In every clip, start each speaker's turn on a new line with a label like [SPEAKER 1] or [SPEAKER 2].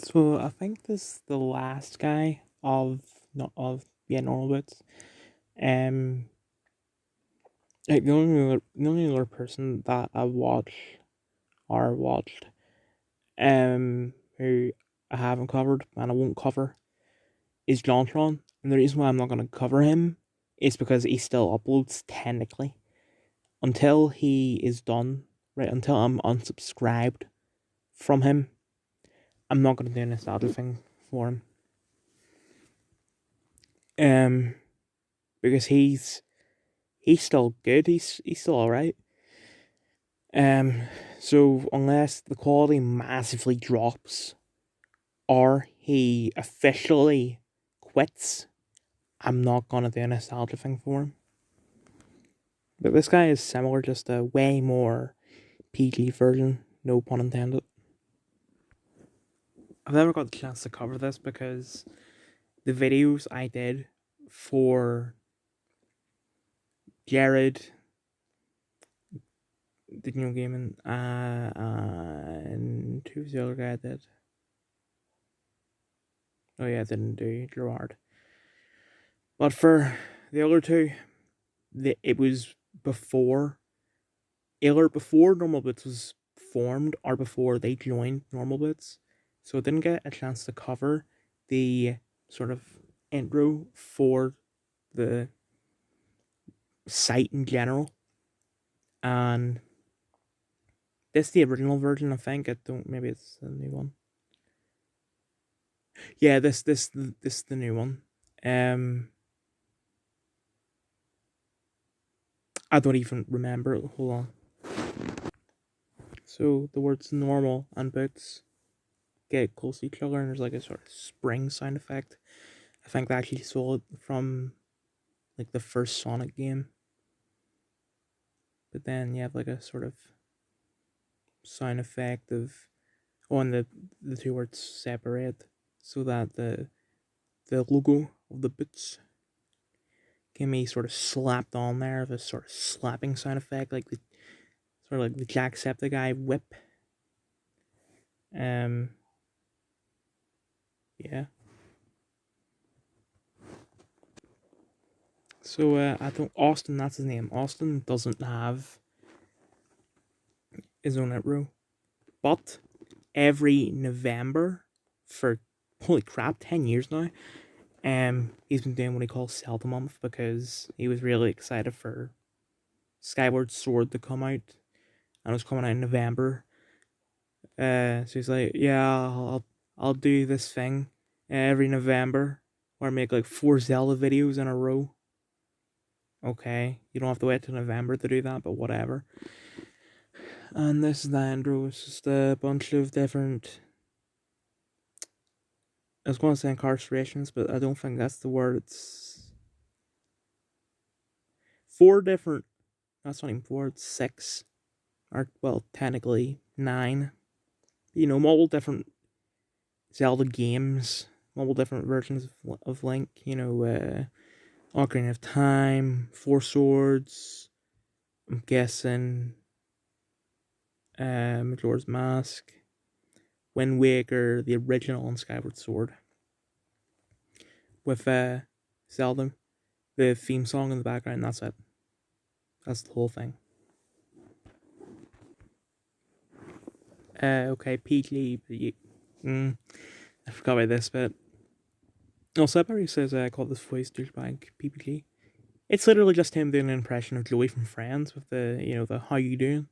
[SPEAKER 1] So I think this is the last guy of not of normal bits. Um, like the only other person that I watched who I haven't covered and I won't cover is Jontron. And the reason why I'm not gonna cover him is because he still uploads technically until he is done. Right, until I'm unsubscribed from him, I'm not gonna do a nostalgia thing for him. Um, because he's still good. He's still alright. Um, so unless the quality massively drops or he officially quits, I'm not gonna do a nostalgia thing for him. But this guy is similar, just a way more PG version. No pun intended. I've never got the chance to cover this because the videos I did for Jared, the new gaming, and who's the other guy I did? Oh yeah, I didn't do Gerard. But for the other two, it was before, either before Normal Bits was formed or before they joined Normal Bits. So I didn't get a chance to cover the sort of intro for the site in general. And this is the original version, I think. I don't, maybe it's the new one. Yeah, this is the new one. I don't even remember it. Hold on. So the words normal and boots get close to each other, and there's like a sort of spring sound effect. I think they actually stole it from like the first Sonic game. But then you have like a sort of sound effect of and the two words separate so that the logo of the boots can be sort of slapped on there of a sort of slapping sound effect, like the sort of like the Jacksepticeye whip. Um yeah. So I don't Austin, that's his name. Austin doesn't have his own intro. But every November for holy crap, 10 years now, he's been doing what he calls Zelda Month because he was really excited for Skyward Sword to come out, and it was coming out in November. So he's like, yeah, I'll do this thing every November, or make like 4 Zelda videos in a row. Okay, you don't have to wait till November to do that, but whatever. And this is the intro. It's just a bunch of different. I was going to say incarcerations, but I don't think that's the word. It's 4 different. That's not even 4. It's 6. Or well, technically 9. Multiple different Zelda games, multiple different versions of Link. Ocarina of Time, Four Swords. I'm guessing Majora's Mask, Wind Waker, the original, and Skyward Sword. With Zelda, the theme song in the background. That's it. That's the whole thing. Okay, PG. I forgot about this bit. Also, Barry says I call this voice douchebag PPG. It's literally just him doing an impression of Joey from Friends with the how you doing.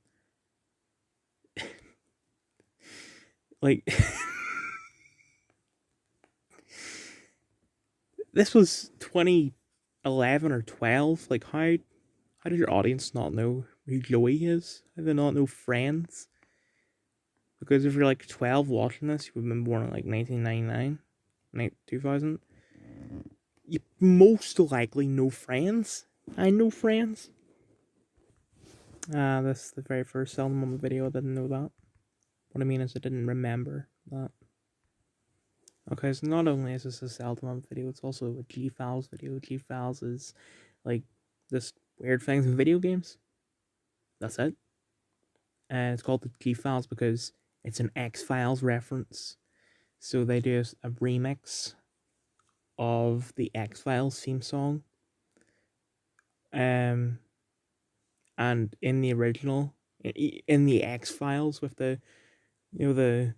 [SPEAKER 1] Like, this was 2011 or 12. Like, how did your audience not know who Joey is? How do they not know Friends? Because if you're like 12 watching this, you would have been born in like 1999, 2000. You most likely know Friends. I know Friends. This is the very first Zelda Moment video. I didn't know that. What I mean is I didn't remember that. Okay, so not only is this a Zelda Moment video, it's also a G-Files video. G-Files is like this weird things in video games. That's it. And it's called the G-Files because it's an X-Files reference. So they do a remix of the X-Files theme song. Um, and in the original, in the X-Files with the, you know,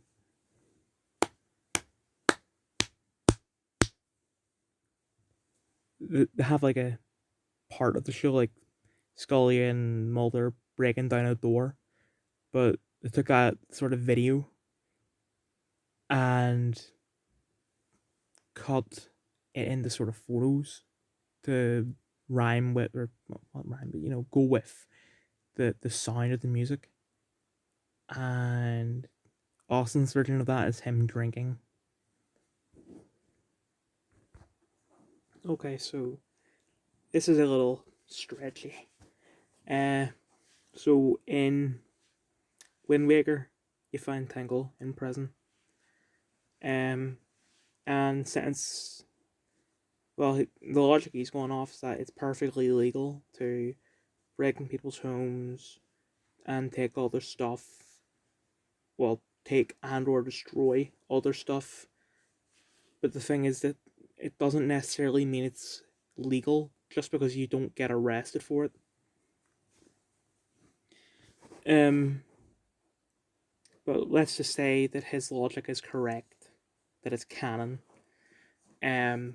[SPEAKER 1] they have like a part of the show like Scully and Mulder breaking down a door, but they took that sort of video and cut it into sort of photos to rhyme with, or not rhyme, but go with the sound of the music. And Austin's version of that is him drinking. Okay, so this is a little stretchy. Uh, so in Wind Waker, you find Tangle in prison. And since, well, the logic he's going off is that it's perfectly legal to break in people's homes and take all their stuff. Well, take and or destroy all their stuff. But the thing is that it doesn't necessarily mean it's legal just because you don't get arrested for it. But let's just say that his logic is correct, that it's canon. You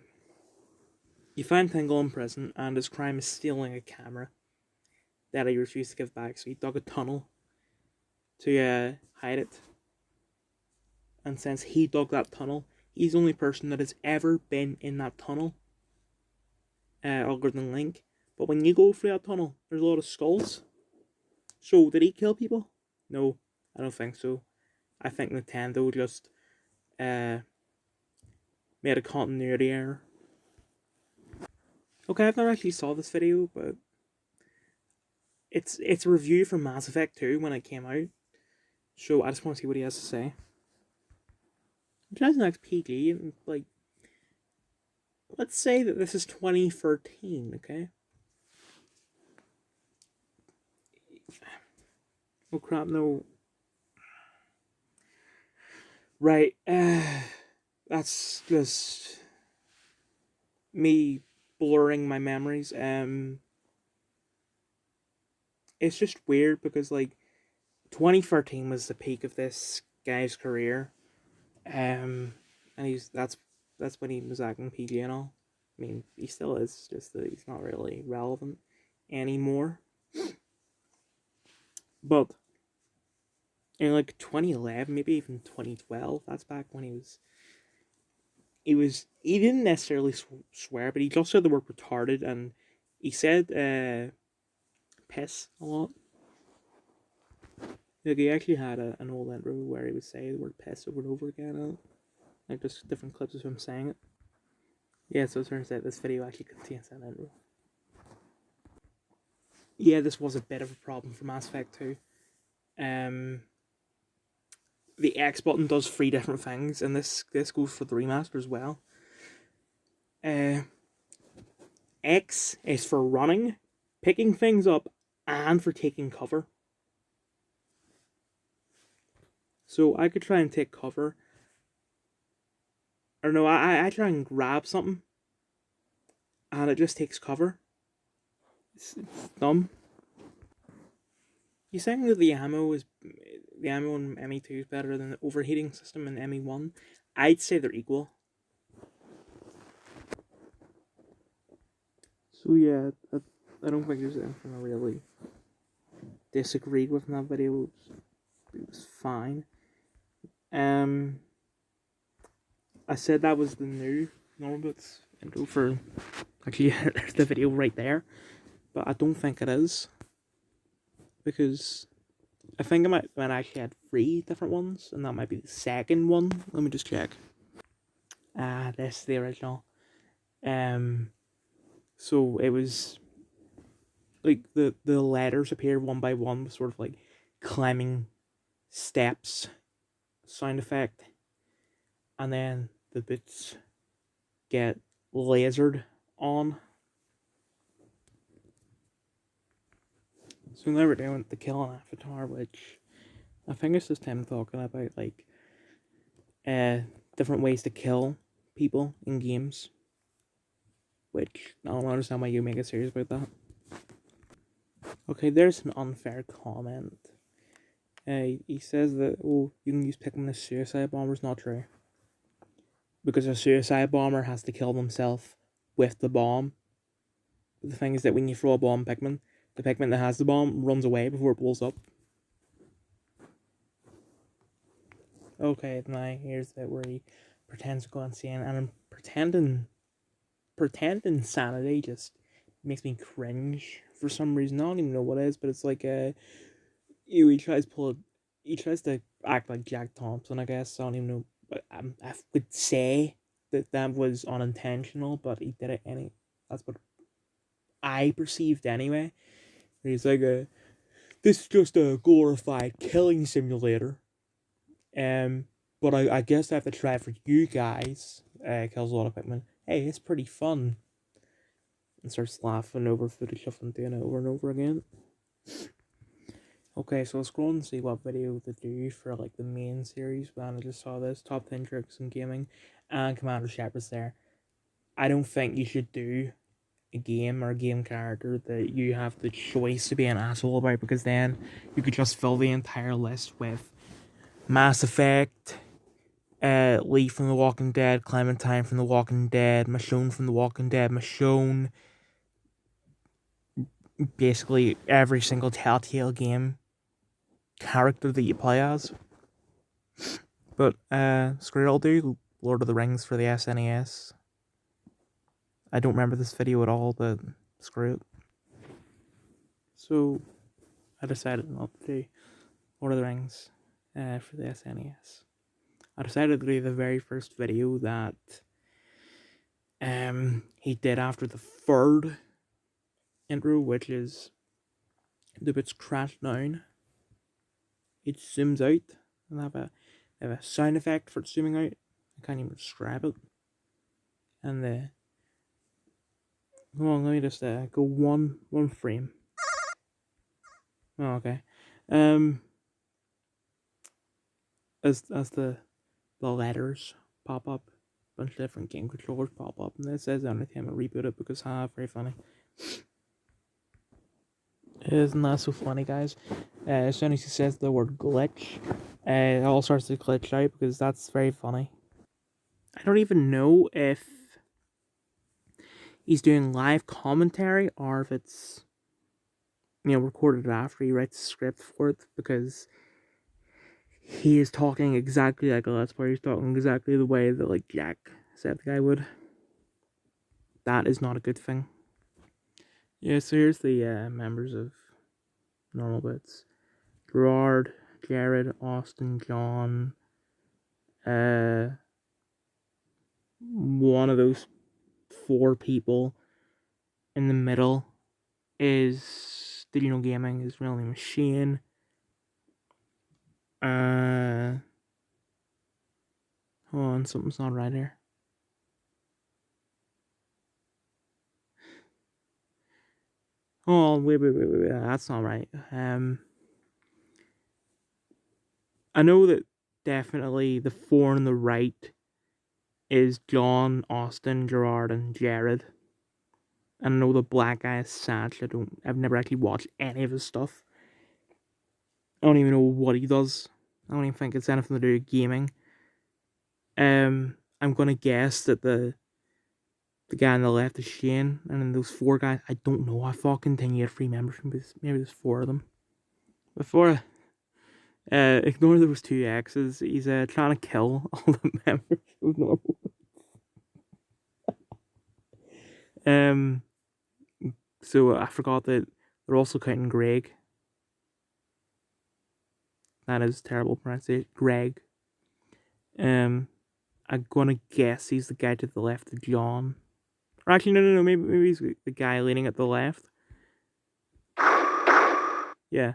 [SPEAKER 1] find Tingle in prison, and his crime is stealing a camera that he refused to give back. So he dug a tunnel to hide it. And since he dug that tunnel, he's the only person that has ever been in that tunnel, other than Link. But when you go through that tunnel, there's a lot of skulls. So did he kill people? No, I don't think so. I think Nintendo just made a continuity error. Okay, I've never actually saw this video, but it's a review from Mass Effect 2 when it came out. So I just want to see what he has to say. Which has an XPG, and like, let's say that this is 2013, okay? Oh crap, no. Right, that's just me blurring my memories. It's just weird because like 2013 was the peak of this guy's career. And that's when he was acting PG and all. I mean, he still is, just that he's not really relevant anymore. But in like 2011, maybe even 2012, that's back when he didn't necessarily swear, but he just said the word retarded, and he said piss a lot. Like, he actually had an old intro where he would say the word piss over and over again, like just different clips of him saying it. Yeah, so it turns out this video actually contains that intro. Yeah, this was a bit of a problem for Mass Effect 2. The X button does 3 different things, and this goes for the remaster as well. X is for running, picking things up, and for taking cover. So I could try and take cover. Or no, I try and grab something, and it just takes cover. It's dumb. You saying that the ammo in ME2 is better than the overheating system in ME1? I'd say they're equal. So yeah, I don't think there's anything I really disagreed with in that video. It was fine. I said that was the new Norbits intro for, actually, there's the video right there, but I don't think it is, because I think I might actually had 3 different ones, and that might be the second one. Let me just check. This is the original. So it was like the letters appear one by one with sort of like climbing steps sound effect, and then the bits get lasered on. So now we're doing the killing avatar, which I think it's just him talking about like different ways to kill people in games, which I don't understand why you make it serious about that. Okay, there's an unfair comment. He says that, oh, you can use Pikmin as suicide bombers. Not true. Because a suicide bomber has to kill themselves with the bomb. But the thing is that when you throw a bomb Pikmin, the Pikmin that has the bomb runs away before it blows up. Okay, now here's the bit where he pretends to go insane, and pretend insanity just makes me cringe for some reason. I don't even know what it is, but it's like he tries to act like Jack Thompson. I guess I don't even know, but I would say that was unintentional, but he did it That's what I perceived anyway. He's like this is just a glorified killing simulator. But I guess I have to try it for you guys. Kills a lot of Pikmin. Hey, it's pretty fun. And starts laughing over footage of them doing it over and over again. Okay, so I'll scroll and see what video to do for like the main series. But I just saw this top 10 tricks in gaming, and Commander Shepard's there. I don't think you should do a game or a game character that you have the choice to be an asshole about, because then you could just fill the entire list with Mass Effect, Lee from The Walking Dead, Clementine from The Walking Dead, Michonne from The Walking Dead, Michonne, basically every single Telltale game character that you play as. But screw it, I'll do Lord of the Rings for the SNES. I don't remember this video at all, but screw it. So I decided not to do Lord of the Rings for the SNES. I decided to do the very first video that he did after the third intro, which is the bits crash down. It zooms out and have a sound effect for zooming out. I can't even describe it. And hold on, let me just go one frame. Oh, okay. As the letters pop up, a bunch of different game controllers pop up, and it says anytime I reboot it because very funny. Isn't that so funny, guys? As soon as he says the word glitch, it all starts to glitch out because that's very funny. I don't even know if he's doing live commentary or if it's, recorded after he writes the script for it, because he is talking exactly like a Let's Player. He's talking exactly the way that like Jack said the guy would. That is not a good thing. Yeah, so here's the members of Normal Bits. Gerard, Jared, Austin, John. One of those 4 people in the middle is Did You Know Gaming. His real name is Shane. Hold on, something's not right here. Oh, wait, that's not right. I know that definitely the 4 on the right is John, Austin, Gerard, and Jared. And I know the black guy is Satch. I've never actually watched any of his stuff. I don't even know what he does. I don't even think it's anything to do with gaming. I'm gonna guess that the guy on the left is Shane, and then those 4 guys, I don't know. I fucking think he had 3 members, maybe there's 4 of them. Before ignore those 2 X's. He's trying to kill all the members of Normal. So I forgot that they're also counting Greg. That is terrible pronunciation. Greg. I'm gonna guess he's the guy to the left of John. Or actually, no. Maybe he's the guy leaning at the left. Yeah.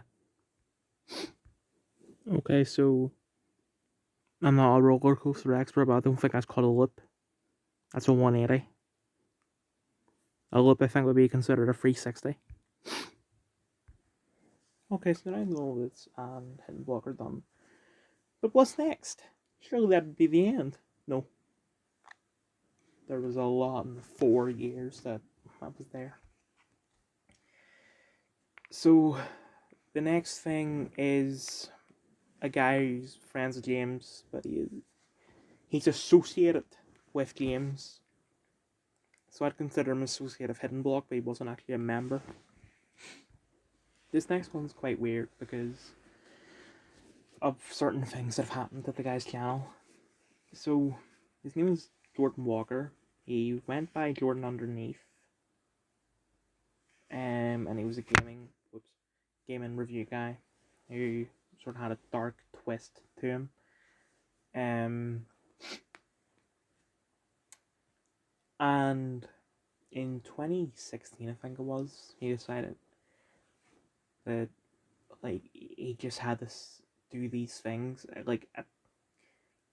[SPEAKER 1] Okay, so I'm not a roller coaster expert, but I don't think that's called a loop. That's a 180. A loop, I think, would be considered a 360. Okay, so now all this and hidden block are done. But what's next? Surely that would be the end. No, there was a lot in the 4 years that I was there. So the next thing is a guy who's friends with James, but he's associated with James. So I'd consider him associate of Hidden Block, but he wasn't actually a member. This next one's quite weird because of certain things that have happened at the guy's channel. So his name is Jordan Walker. He went by Jordan Underneath. And he was a gaming review guy who sort of had a dark twist to him. And in 2016, I think it was, he decided that like he just had to do these things. Like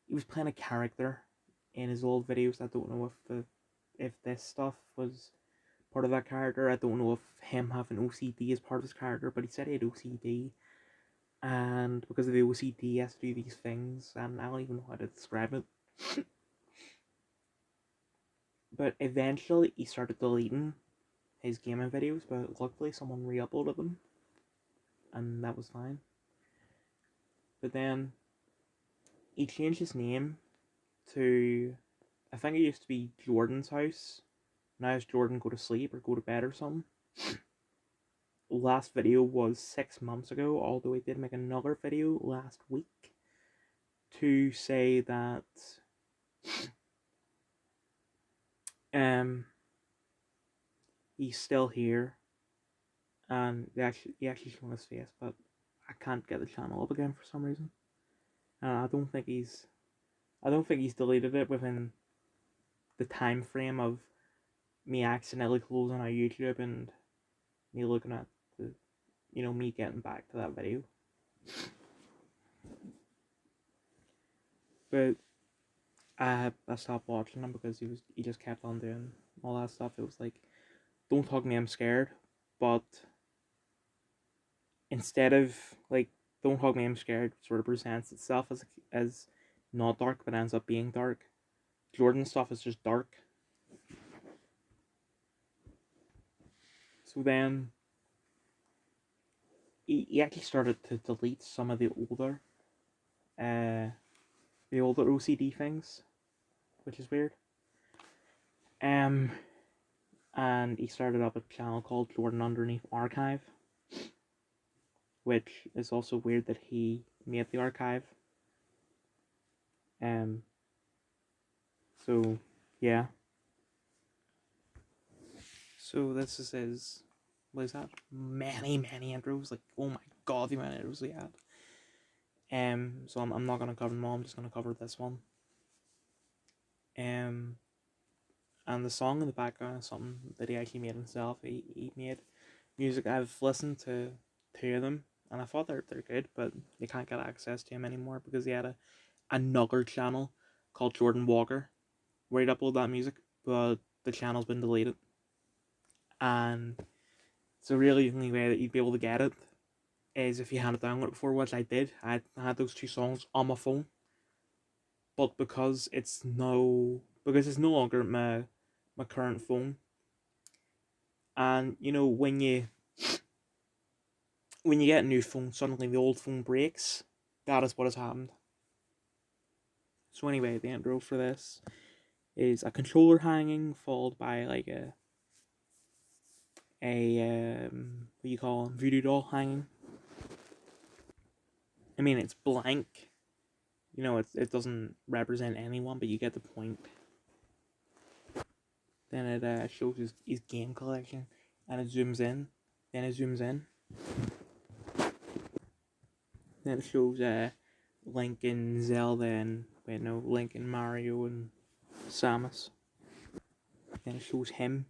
[SPEAKER 1] he was playing a character in his old videos. I don't know if this stuff was part of that character. I don't know if him having OCD is part of his character, but he said he had OCD, and because of the OCD, he has to do these things, and I don't even know how to describe it. But eventually, he started deleting his gaming videos, but luckily someone re-uploaded them, and that was fine. But then he changed his name to, I think it used to be Jordan's House. Now it's Jordan Go to Sleep or Go to Bed or something. Last video was 6 months ago, although he did make another video last week to say that he's still here, and he actually showed his face, but I can't get the channel up again for some reason. I don't think he's deleted it within the time frame of me accidentally closing out YouTube and me looking at the, me getting back to that video. But I stopped watching him because he just kept on doing all that stuff. It was like, don't hug me, I'm scared. But instead of like, don't hug me, I'm scared sort of presents itself as not dark, but ends up being dark. Jordan's stuff is just dark. So then he actually started to delete some of the older OCD things, which is weird. And he started up a channel called Jordan Underneath Archive, which is also weird that he made the archive. So yeah. So this is his, what is that? Many intros. Like, oh my god, the amount of intros he had. So I'm not gonna cover them all. I'm just gonna cover this one. And the song in the background is something that he actually made himself. He made music. I've listened to 2 of them, and I thought they're good, but you can't get access to him anymore because he had another channel called Jordan Walker where he'd upload that music, but the channel's been deleted. And so really the only way that you'd be able to get it is if you had it downloaded before, which I did. I had those 2 songs on my phone, but because it's no longer my current phone, and when you get a new phone, suddenly the old phone breaks. That is what has happened. So anyway, the intro for this is a controller hanging, followed by like a what do you call them, voodoo doll hanging. I mean, it's blank. It doesn't represent anyone, but you get the point. Then it shows his game collection, and it zooms in. Then it zooms in. Then it shows Link and Zelda and Link and Mario and Samus. Then it shows him.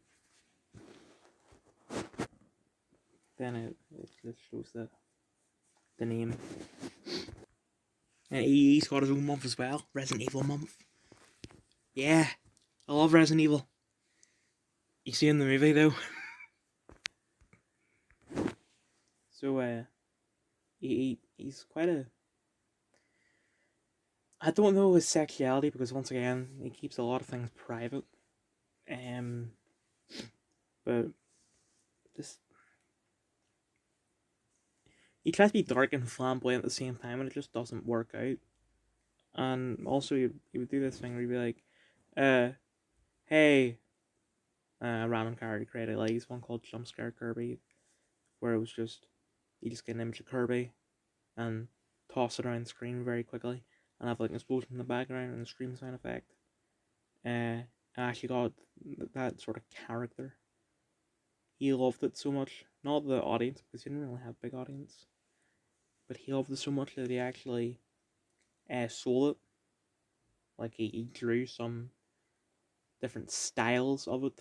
[SPEAKER 1] Then it just shows the name. And he's got his own month as well, Resident Evil month. Yeah, I love Resident Evil. You see in the movie though. So he's quite a I don't know his sexuality because once again he keeps a lot of things private. Um, but this he tries to be dark and flamboyant at the same time, and it just doesn't work out. And also, he would do this thing where he'd be like, hey, random character created. Like, he's one called Jumpscare Kirby, where it was just, you just get an image of Kirby and toss it around the screen very quickly and have like an explosion in the background and a scream sound effect. I actually got that sort of character. He loved it so much. Not the audience, because he didn't really have a big audience, but he loved it so much that he actually sold it. Like, he drew some different styles of it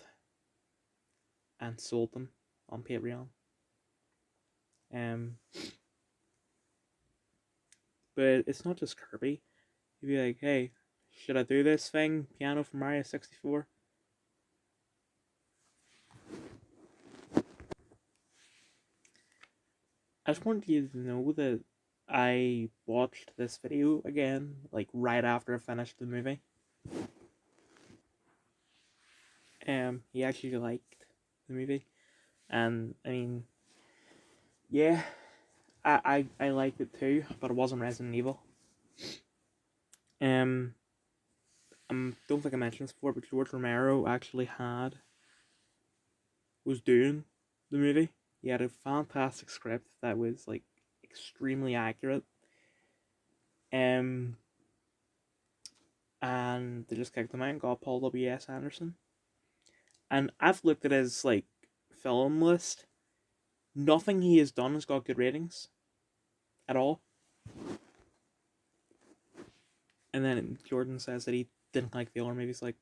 [SPEAKER 1] and sold them on Patreon. Um, but it's not just Kirby. You'd be like, hey, should I do this thing? Piano from Mario 64? I just wanted you to know that I watched this video again, like right after I finished the movie. He actually liked the movie. And I mean, yeah, I liked it too, but it wasn't Resident Evil. Um, I don't think I mentioned this before, but George Romero actually was doing the movie. He had a fantastic script that was like extremely accurate. Um, and they just kicked him out and got Paul W.S. Anderson. And I've looked at his like film list. Nothing he has done has got good ratings at all. And then Jordan says that he didn't like the other movies, like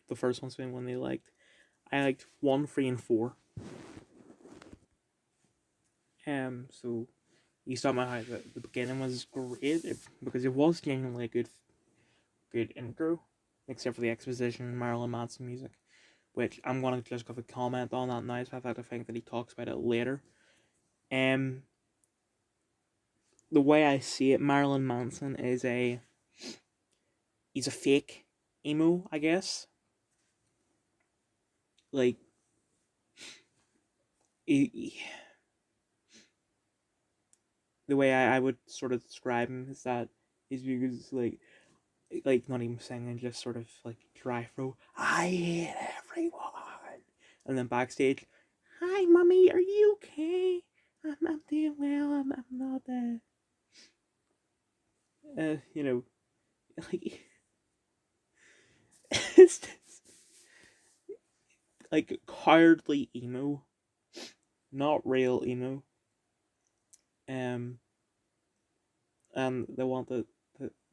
[SPEAKER 1] the first one's being one they liked. I liked 1, 3, and 4. So you saw my how the beginning was great because it was genuinely a good intro, except for the exposition and Marilyn Manson music, which I'm gonna just give a comment on that now. So I have to think that he talks about it later. Um, the way I see it, Marilyn Manson he's a fake emo, I guess. Like he, the way I would sort of describe him is that he's because like not even singing, just sort of like dry throat. I hate everyone, and then backstage, hi mommy, are you okay? I'm doing well. I'm not you know, like it's just like cowardly emo, not real emo. Um, and they want the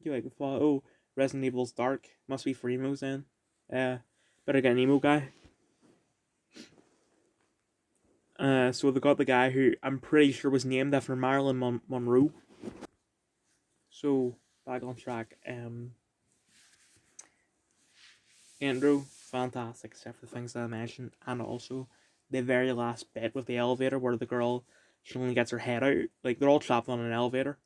[SPEAKER 1] you like thought, oh, Resident Evil's dark, must be for emos then. Uh, better get an emo guy. So they got the guy who I'm pretty sure was named after Marilyn Monroe. So back on track. Andrew, fantastic except for the things that I mentioned, and also the very last bit with the elevator where the girl she only gets her head out. Like they're all trapped on an elevator,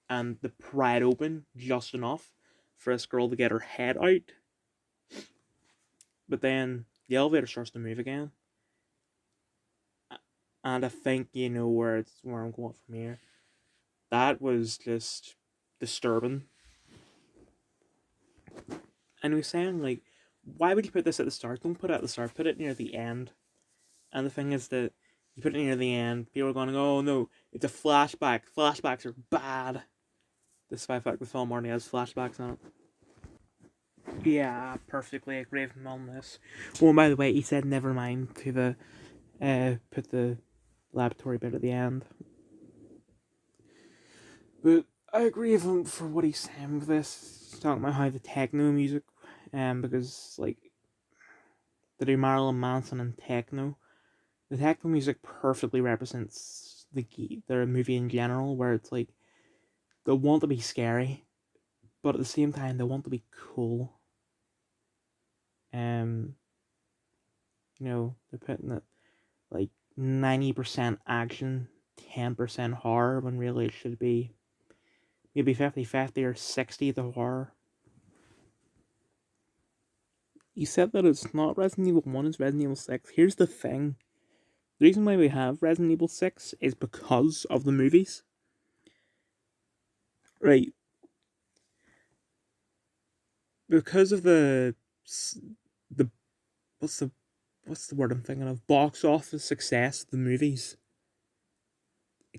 [SPEAKER 1] and the pry it open just enough for this girl to get her head out. But then the elevator starts to move again, and I think you know where I'm going from here. That was just disturbing. And he was saying like, why would you put this at the start? Don't put it at the start. Put it near the end. And the thing is that you put it near the end, people are going, oh no, it's a flashback. Flashbacks are bad. Despite the fact the film already has flashbacks on it. Yeah, I perfectly agree with him on this. Oh, and by the way, he said never mind to the put the laboratory bit at the end. But I agree with him for what he's saying with this. He's talking about how the techno music, because like they do Marilyn Manson and techno. The techno music perfectly represents the movie in general, where it's like they want to be scary, but at the same time they want to be cool. Um, they're putting it like 90% action, 10% horror, when really it should be maybe 50-50 or 60 the horror. You said that it's not Resident Evil 1, it's Resident Evil 6. Here's the thing. The reason why we have Resident Evil 6 is because of the movies. Right. Because of the what's the what's the word I'm thinking of? Box office success of the movies.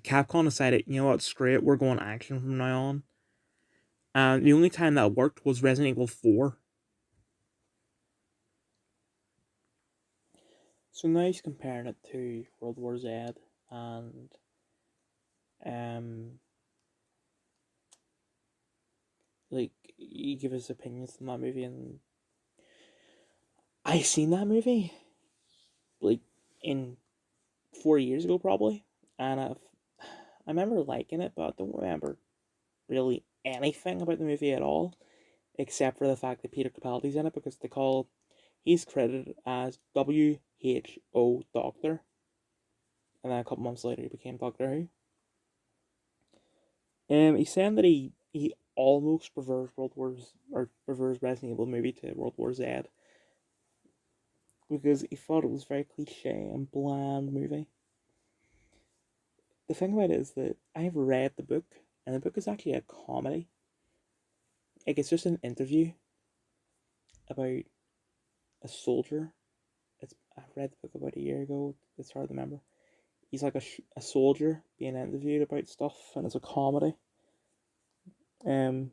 [SPEAKER 1] Capcom decided, you know what, screw it, we're going action from now on. And the only time that worked was Resident Evil 4. So now he's comparing it to World War Z and um like he give his opinions on that movie, and I seen that movie like in 4 years ago probably, and I remember liking it, but I don't remember really anything about the movie at all, except for the fact that Peter Capaldi's in it because he's credited as WHO Doctor, and then a couple months later he became Doctor Who. He's saying that he almost prefers Resident Evil movie to World War Z because he thought it was very cliche and bland movie. The thing about it is that I've read the book, and the book is actually a comedy. Like it's just an interview about a soldier. I read the book about a year ago. It's hard to remember. He's like a soldier being interviewed about stuff, and it's a comedy. Um,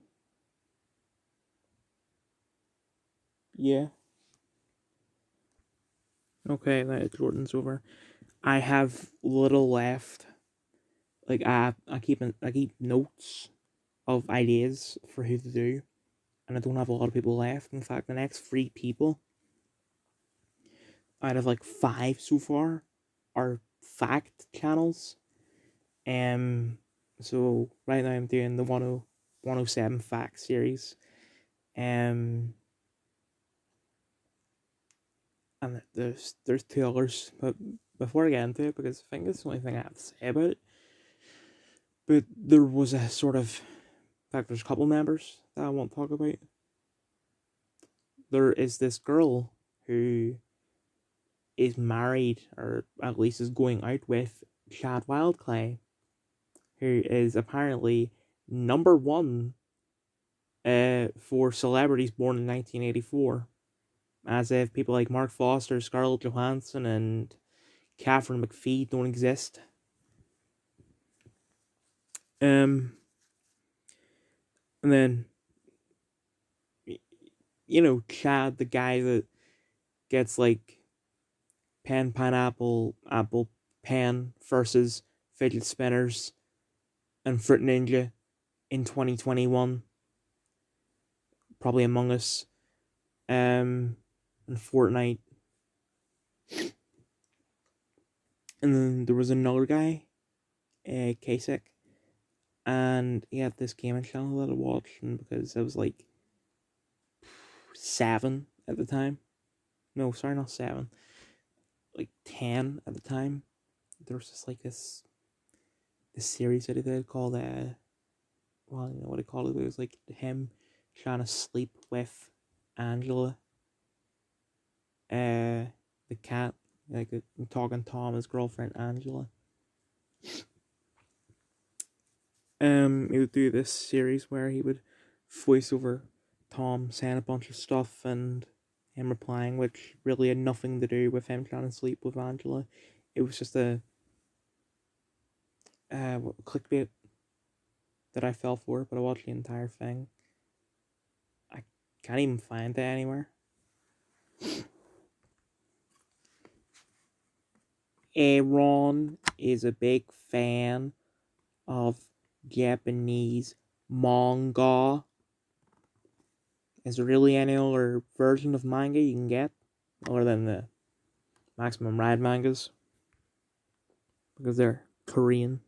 [SPEAKER 1] yeah. Okay, that Jordan's over. I have little left. Like I keep notes of ideas for who to do, and I don't have a lot of people left. In fact, the next 3 people out of like 5 so far are fact channels. So right now I'm doing the 107 fact series. And there's 2 others, but before I get into it, because I think it's the only thing I have to say about it. But there was a sort of, in fact, there's a couple members that I won't talk about. There is this girl who is married, or at least is going out with Chad Wildclay, who is apparently number 1 for celebrities born in 1984. As if people like Mark Foster, Scarlett Johansson, and Catherine McPhee don't exist. And then, Chad, the guy that gets like pen, pineapple, apple, pen versus fidget spinners and Fruit Ninja in 2021. Probably Among Us. And Fortnite. And then there was another guy, Kasich, and he had this gaming channel that I watched because I was like 7 at the time. No, sorry, not 7. Like 10 at the time. There was just like this series that he did called well, I don't know what he called it. It was like him trying to sleep with Angela, the cat, like talking Tom, his girlfriend Angela. He would do this series where he would voice over Tom saying a bunch of stuff and him replying, which really had nothing to do with him trying to sleep with Angela. It was just a clickbait that I fell for, but I watched the entire thing. I can't even find it anywhere. Aaron is a big fan of Japanese manga. Is there really any other version of manga you can get other than the Maximum Ride mangas? Because they're Korean.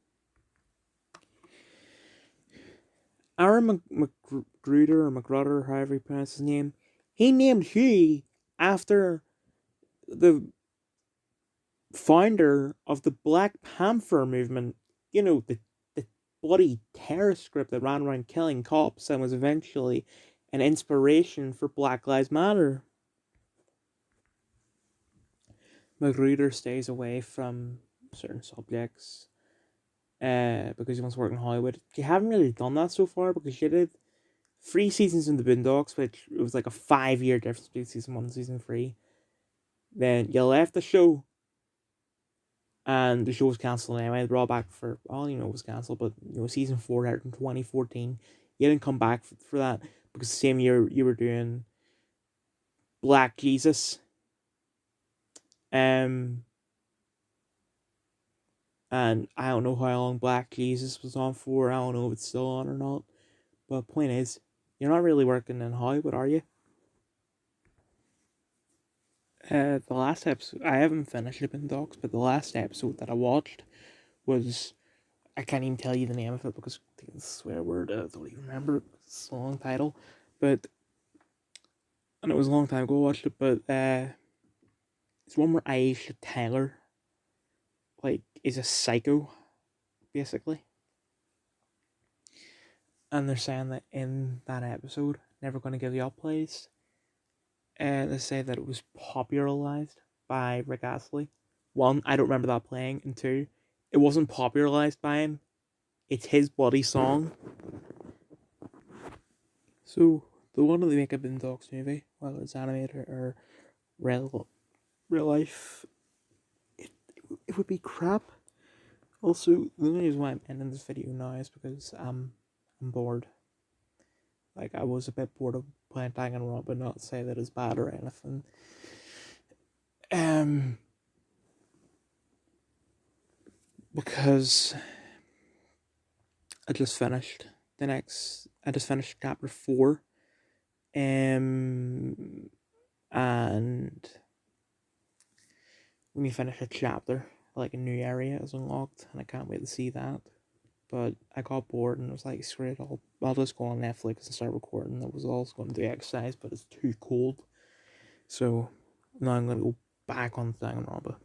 [SPEAKER 1] Aaron Magruder or Magruder, however you pronounce his name, he named he after the founder of the Black Panther movement. The bloody terrorist group that ran around killing cops and was eventually an inspiration for Black Lives Matter. Magruder stays away from certain subjects because he wants to work in Hollywood. You haven't really done that so far because you did 3 seasons in the Boondocks, which it was like a 5-year difference between season 1 and season 3. Then you left the show, and the show was cancelled anyway. They brought back for all you know it was cancelled, but season 4 aired in 2014. You didn't come back for that because the same year you were doing Black Jesus. And I don't know how long Black Jesus was on for. I don't know if it's still on or not. But point is, you're not really working in Hollywood, are you? The last episode, I haven't finished it in docs, but the last episode that I watched was, I can't even tell you the name of it because I think it's a swear word. I don't even remember. It's a long title, and it was a long time ago I watched it. But it's one where Aisha Tyler, is a psycho, basically. And they're saying that in that episode, Never Gonna Give You Up plays, they say that it was popularized by Rick Astley. One, I don't remember that playing, and two, it wasn't popularized by him. It's his bloody song. So, the one that they make a Boondocks movie, whether it's animated or real life, it would be crap. Also, the only reason why I'm ending this video now is because I'm bored. I was a bit bored of playing Danganronpa, but not say that it's bad or anything. Because I just finished chapter 4. And when you finish a chapter, a new area is unlocked, and I can't wait to see that. But I got bored and I was like, screw it, I'll just go on Netflix and start recording. I was also going to do exercise, but it's too cold. So now I'm going to go back on Danganronpa.